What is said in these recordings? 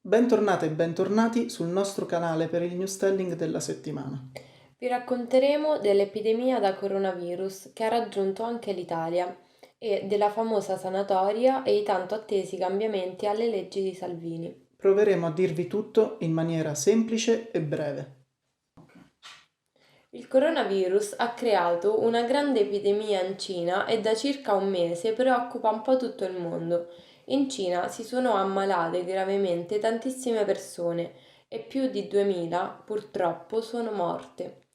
Bentornate e bentornati sul nostro canale per il newstelling della settimana. Vi racconteremo dell'epidemia da coronavirus che ha raggiunto anche l'Italia e della famosa sanatoria e i tanto attesi cambiamenti alle leggi di Salvini. Proveremo a dirvi tutto in maniera semplice e breve. Il coronavirus ha creato una grande epidemia in Cina e da circa un mese preoccupa un po' tutto il mondo. In Cina si sono ammalate gravemente tantissime persone e più di 2000 purtroppo sono morte.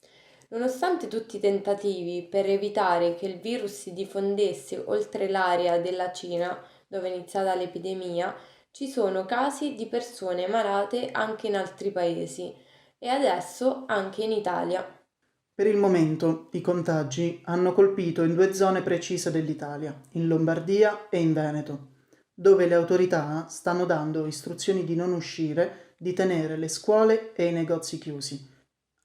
Nonostante tutti i tentativi per evitare che il virus si diffondesse oltre l'area della Cina, dove è iniziata l'epidemia, ci sono casi di persone malate anche in altri paesi e adesso anche in Italia. Per il momento i contagi hanno colpito in due zone precise dell'Italia, in Lombardia e in Veneto, dove le autorità stanno dando istruzioni di non uscire, di tenere le scuole e i negozi chiusi.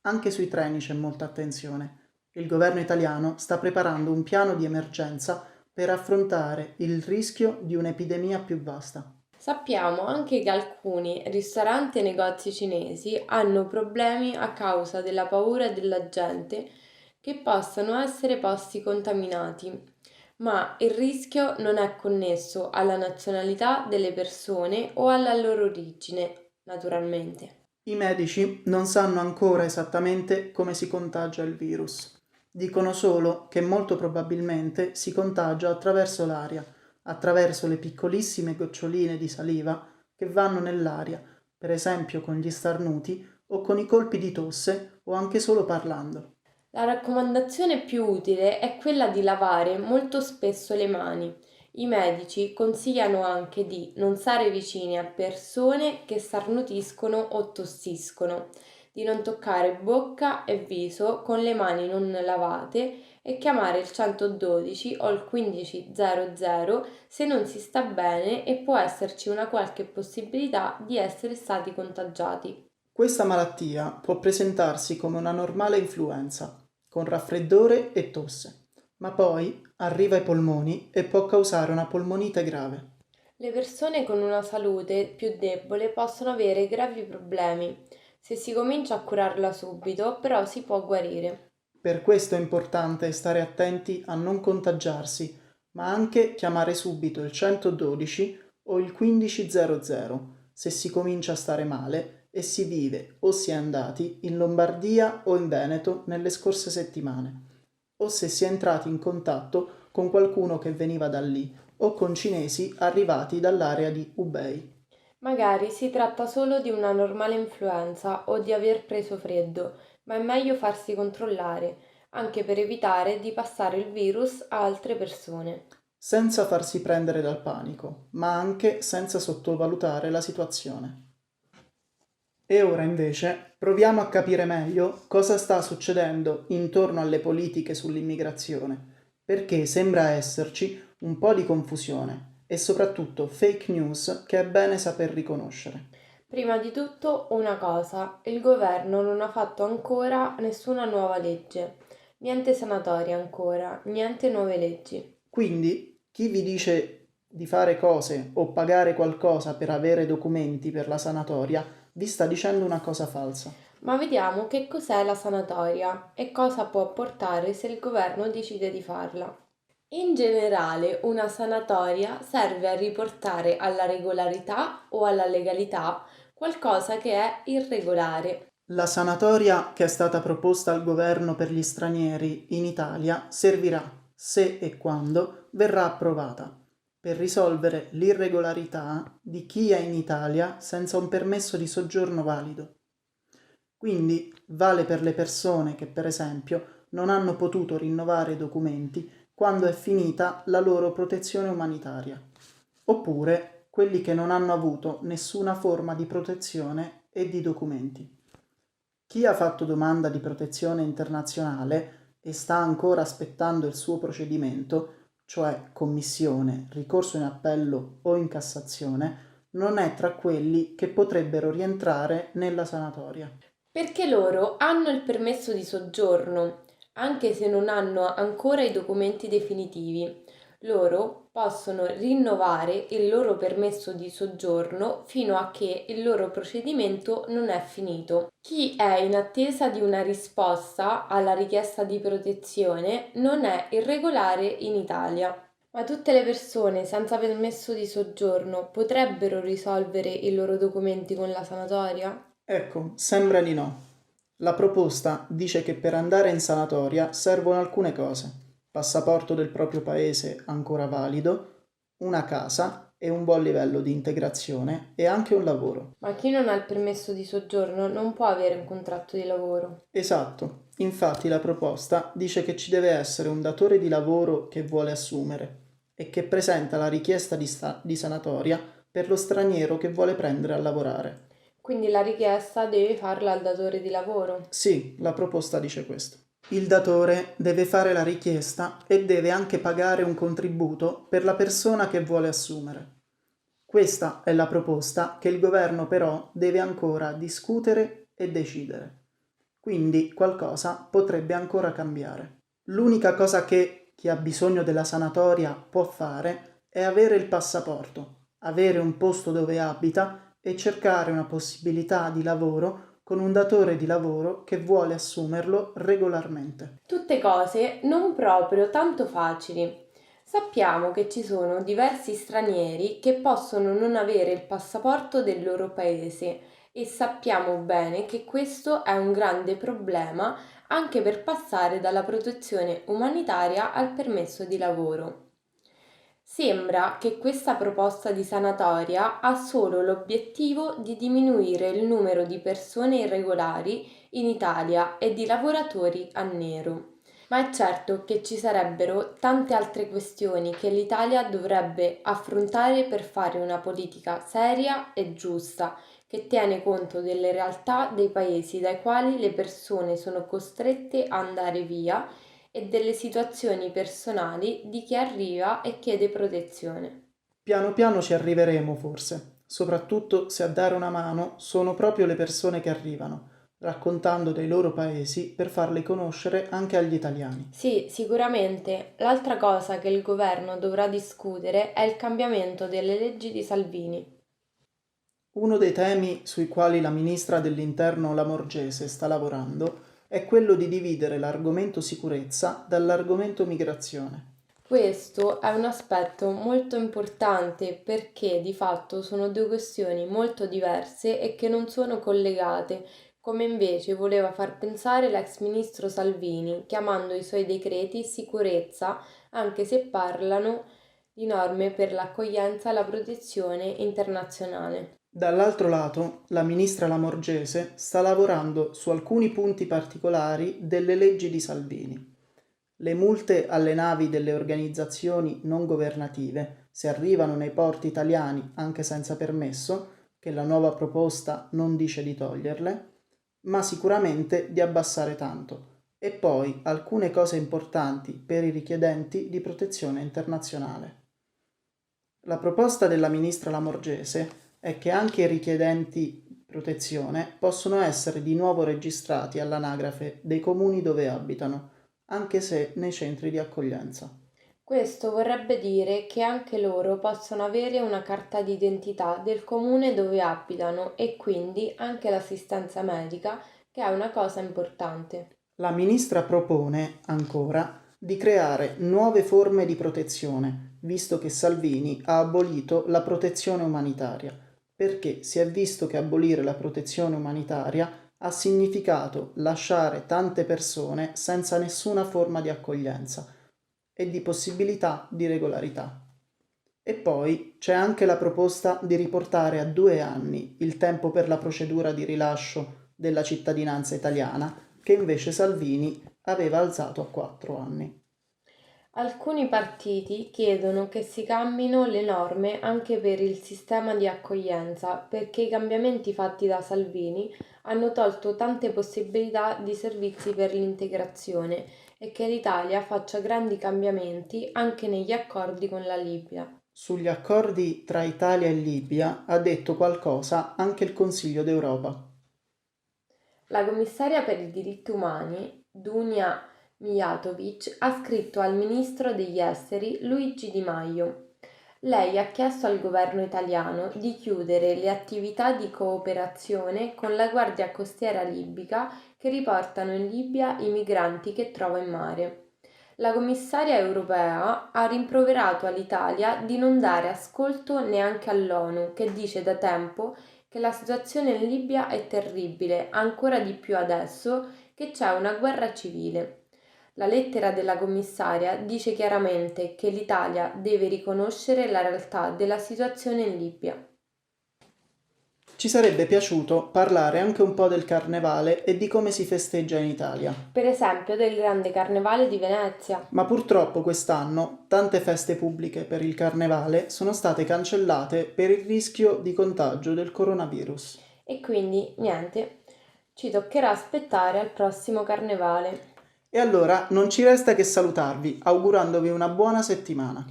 Anche sui treni c'è molta attenzione. Il governo italiano sta preparando un piano di emergenza per affrontare il rischio di un'epidemia più vasta. Sappiamo anche che alcuni ristoranti e negozi cinesi hanno problemi a causa della paura della gente che possano essere posti contaminati, ma il rischio non è connesso alla nazionalità delle persone o alla loro origine, naturalmente. I medici non sanno ancora esattamente come si contagia il virus. Dicono solo che molto probabilmente si contagia attraverso l'aria, attraverso le piccolissime goccioline di saliva che vanno nell'aria, per esempio con gli starnuti o con i colpi di tosse o anche solo parlando. La raccomandazione più utile è quella di lavare molto spesso le mani. I medici consigliano anche di non stare vicini a persone che starnutiscono o tossiscono, di non toccare bocca e viso con le mani non lavate e chiamare il 112 o il 1500 se non si sta bene e può esserci una qualche possibilità di essere stati contagiati. Questa malattia può presentarsi come una normale influenza, con raffreddore e tosse, ma poi arriva ai polmoni e può causare una polmonite grave. Le persone con una salute più debole possono avere gravi problemi. Se si comincia a curarla subito, però si può guarire. Per questo è importante stare attenti a non contagiarsi, ma anche chiamare subito il 112 o il 1500 se si comincia a stare male e si vive o si è andati in Lombardia o in Veneto nelle scorse settimane, o se si è entrati in contatto con qualcuno che veniva da lì o con cinesi arrivati dall'area di Hubei. Magari si tratta solo di una normale influenza o di aver preso freddo, ma è meglio farsi controllare, anche per evitare di passare il virus a altre persone. Senza farsi prendere dal panico, ma anche senza sottovalutare la situazione. E ora invece proviamo a capire meglio cosa sta succedendo intorno alle politiche sull'immigrazione, perché sembra esserci un po' di confusione e soprattutto fake news che è bene saper riconoscere. Prima di tutto una cosa, il governo non ha fatto ancora nessuna nuova legge, niente sanatoria ancora, niente nuove leggi. Quindi chi vi dice di fare cose o pagare qualcosa per avere documenti per la sanatoria vi sta dicendo una cosa falsa. Ma vediamo che cos'è la sanatoria e cosa può portare se il governo decide di farla. In generale, una sanatoria serve a riportare alla regolarità o alla legalità qualcosa che è irregolare. La sanatoria che è stata proposta al governo per gli stranieri in Italia servirà, se e quando verrà approvata, per risolvere l'irregolarità di chi è in Italia senza un permesso di soggiorno valido. Quindi vale per le persone che, per esempio, non hanno potuto rinnovare i documenti quando è finita la loro protezione umanitaria, oppure quelli che non hanno avuto nessuna forma di protezione e di documenti. Chi ha fatto domanda di protezione internazionale e sta ancora aspettando il suo procedimento, cioè commissione, ricorso in appello o in Cassazione, non è tra quelli che potrebbero rientrare nella sanatoria. Perché loro hanno il permesso di soggiorno, anche se non hanno ancora i documenti definitivi. Loro possono rinnovare il loro permesso di soggiorno fino a che il loro procedimento non è finito. Chi è in attesa di una risposta alla richiesta di protezione non è irregolare in Italia. Ma tutte le persone senza permesso di soggiorno potrebbero risolvere i loro documenti con la sanatoria? Ecco, sembra di no. La proposta dice che per andare in sanatoria servono alcune cose: passaporto del proprio paese ancora valido, una casa e un buon livello di integrazione e anche un lavoro. Ma chi non ha il permesso di soggiorno non può avere un contratto di lavoro. Esatto, infatti la proposta dice che ci deve essere un datore di lavoro che vuole assumere e che presenta la richiesta di sanatoria per lo straniero che vuole prendere a lavorare. Quindi la richiesta deve farla al datore di lavoro. Sì, la proposta dice questo. Il datore deve fare la richiesta e deve anche pagare un contributo per la persona che vuole assumere. Questa è la proposta che il governo però deve ancora discutere e decidere. Quindi qualcosa potrebbe ancora cambiare. L'unica cosa che chi ha bisogno della sanatoria può fare è avere il passaporto, avere un posto dove abita e cercare una possibilità di lavoro con un datore di lavoro che vuole assumerlo regolarmente. Tutte cose non proprio tanto facili. Sappiamo che ci sono diversi stranieri che possono non avere il passaporto del loro paese e sappiamo bene che questo è un grande problema anche per passare dalla protezione umanitaria al permesso di lavoro. Sembra che questa proposta di sanatoria ha solo l'obiettivo di diminuire il numero di persone irregolari in Italia e di lavoratori a nero. Ma è certo che ci sarebbero tante altre questioni che l'Italia dovrebbe affrontare per fare una politica seria e giusta, che tiene conto delle realtà dei paesi dai quali le persone sono costrette a andare via e delle situazioni personali di chi arriva e chiede protezione. Piano piano ci arriveremo forse, soprattutto se a dare una mano sono proprio le persone che arrivano, raccontando dei loro paesi per farli conoscere anche agli italiani. Sì, sicuramente. L'altra cosa che il governo dovrà discutere è il cambiamento delle leggi di Salvini. Uno dei temi sui quali la ministra dell'Interno Lamorgese sta lavorando è quello di dividere l'argomento sicurezza dall'argomento migrazione. Questo è un aspetto molto importante perché di fatto sono due questioni molto diverse e che non sono collegate, come invece voleva far pensare l'ex ministro Salvini, chiamando i suoi decreti sicurezza, anche se parlano di norme per l'accoglienza e la protezione internazionale. Dall'altro lato, la ministra Lamorgese sta lavorando su alcuni punti particolari delle leggi di Salvini. Le multe alle navi delle organizzazioni non governative, se arrivano nei porti italiani anche senza permesso, che la nuova proposta non dice di toglierle, ma sicuramente di abbassare tanto. E poi alcune cose importanti per i richiedenti di protezione internazionale. La proposta della ministra Lamorgese è che anche i richiedenti protezione possono essere di nuovo registrati all'anagrafe dei comuni dove abitano, anche se nei centri di accoglienza. Questo vorrebbe dire che anche loro possono avere una carta d'identità del comune dove abitano e quindi anche l'assistenza medica, che è una cosa importante. La ministra propone, ancora, di creare nuove forme di protezione, visto che Salvini ha abolito la protezione umanitaria, perché si è visto che abolire la protezione umanitaria ha significato lasciare tante persone senza nessuna forma di accoglienza e di possibilità di regolarità. E poi c'è anche la proposta di riportare a 2 anni il tempo per la procedura di rilascio della cittadinanza italiana, che invece Salvini aveva alzato a 4 anni. Alcuni partiti chiedono che si cambino le norme anche per il sistema di accoglienza perché i cambiamenti fatti da Salvini hanno tolto tante possibilità di servizi per l'integrazione e che l'Italia faccia grandi cambiamenti anche negli accordi con la Libia. Sugli accordi tra Italia e Libia ha detto qualcosa anche il Consiglio d'Europa. La commissaria per i diritti umani, Dunja Mijatovic, ha scritto al ministro degli esteri Luigi Di Maio. Lei ha chiesto al governo italiano di chiudere le attività di cooperazione con la Guardia Costiera libica che riportano in Libia i migranti che trova in mare. La commissaria europea ha rimproverato all'Italia di non dare ascolto neanche all'ONU, che dice da tempo che la situazione in Libia è terribile, ancora di più adesso che c'è una guerra civile. La lettera della commissaria dice chiaramente che l'Italia deve riconoscere la realtà della situazione in Libia. Ci sarebbe piaciuto parlare anche un po' del carnevale e di come si festeggia in Italia. Per esempio del Grande Carnevale di Venezia. Ma purtroppo quest'anno tante feste pubbliche per il carnevale sono state cancellate per il rischio di contagio del coronavirus. E quindi niente, ci toccherà aspettare al prossimo carnevale. E allora non ci resta che salutarvi, augurandovi una buona settimana.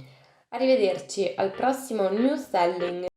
Arrivederci al prossimo News Telling.